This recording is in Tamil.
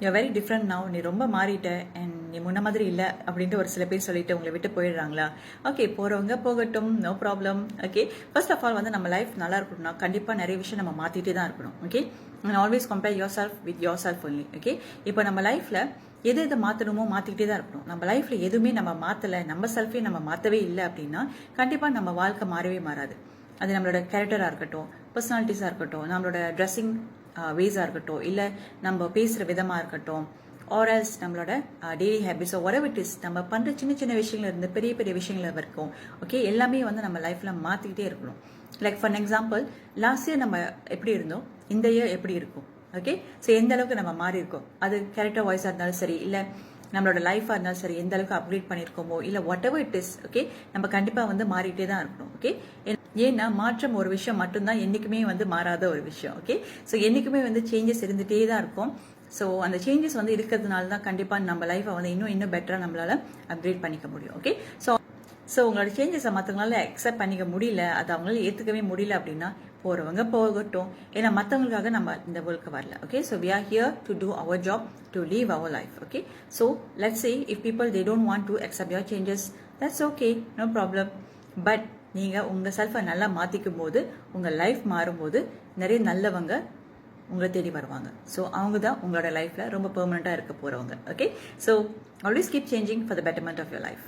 யூ வெரி டிஃப்ரெண்ட் நவ், நீ ரொம்ப மாறிட்ட அண்ட் நீ முன்ன மாதிரி இல்லை அப்படின்ட்டு ஒரு சில பேர் சொல்லிட்டு உங்களை விட்டு போயிடுறாங்களா? ஓகே, போகிறவங்க போகட்டும், no problem. Okay, first of all வந்து நம்ம லைஃப் நல்லா இருக்கணும்னா கண்டிப்பாக நிறைய விஷயம் நம்ம மாற்றிட்டே தான் இருக்கணும். Okay, and always compare your self with your self only. Okay, இப்போ நம்ம லைஃப்பில் எது மாற்றணுமோ மாற்றிக்கிட்டே தான் இருக்கணும். நம்ம லைஃப்பில் எதுவுமே நம்ம மாற்றலை, நம்ம செல்ஃபே நம்ம மாற்றவே இல்லை அப்படின்னா கண்டிப்பாக நம்ம வாழ்க்கை மாறவே மாறாது. அது நம்மளோட கேரக்டராக இருக்கட்டும், பர்சனாலிட்டிஸாக இருக்கட்டும், நம்மளோட ட்ரெஸ்ஸிங் வேஸாக இருக்கட்டும், இல்லை நம்ம பேசுகிற விதமாக இருக்கட்டும், ஆர்எல்ஸ் நம்மளோட daily habits, whatever it is, நம்ம பண்ணுற சின்ன சின்ன விஷயங்கள் இருந்து பெரிய பெரிய விஷயங்கள் வரைக்கும் ஓகே எல்லாமே வந்து நம்ம லைஃப்பில் மாற்றிக்கிட்டே இருக்கணும். Like for example, last year நம்ம எப்படி இருந்தோம், இந்த இயர் எப்படி இருக்கும்? ஓகே, ஸோ எந்த அளவுக்கு நம்ம மாறி இருக்கோம், அது கேரக்டர் வாய்ஸாக இருந்தாலும் சரி, இல்லை நம்மளோட லைஃபாக இருந்தாலும் சரி, எந்த அளவுக்கு அப்கிரேட் பண்ணியிருக்கோமோ, இல்லை what ever it is, okay நம்ம கண்டிப்பாக வந்து மாறிட்டே தான் இருக்கணும். ஓகே, ஏன்னா மாற்றம் ஒரு விஷயம் மட்டும்தான், என்றைக்குமே வந்து மாறாத ஒரு விஷயம். ஓகே, ஸோ என்றைக்குமே வந்து சேஞ்சஸ் இருந்துகிட்டே தான் இருக்கும். ஸோ அந்த சேஞ்சஸ் வந்து இருக்கிறதுனால தான் கண்டிப்பாக நம்ம லைஃப்பை வந்து இன்னும் பெட்டராக நம்மளால் அப்கிரேட் பண்ணிக்க முடியும். ஓகே, ஸோ உங்களோட சேஞ்சஸை மற்றவங்களால அக்செப்ட் பண்ணிக்க முடியல, அது அவங்களால ஏற்றுக்கவே முடியல அப்படின்னா போகிறவங்க போகட்டும். ஏன்னா மற்றவங்களுக்காக நம்ம இந்த வேர்ல்டுக்கு வரல. Okay, so we are here to do our job, to live our life. Okay, so let's say if people they don't want to accept your changes, that's okay, no problem. But நீங்கள் உங்கள் செல்ஃபை நல்லா மாற்றிக்கும் போது, உங்கள் லைஃப் மாறும்போது நிறைய நல்லவங்க உங்களை தேடி வருவாங்க. ஸோ அவங்க தான் உங்களோட லைஃப்பில் ரொம்ப பெர்மனெண்ட்டாக இருக்க போகிறவங்க. Okay, so always keep changing for the betterment of your life.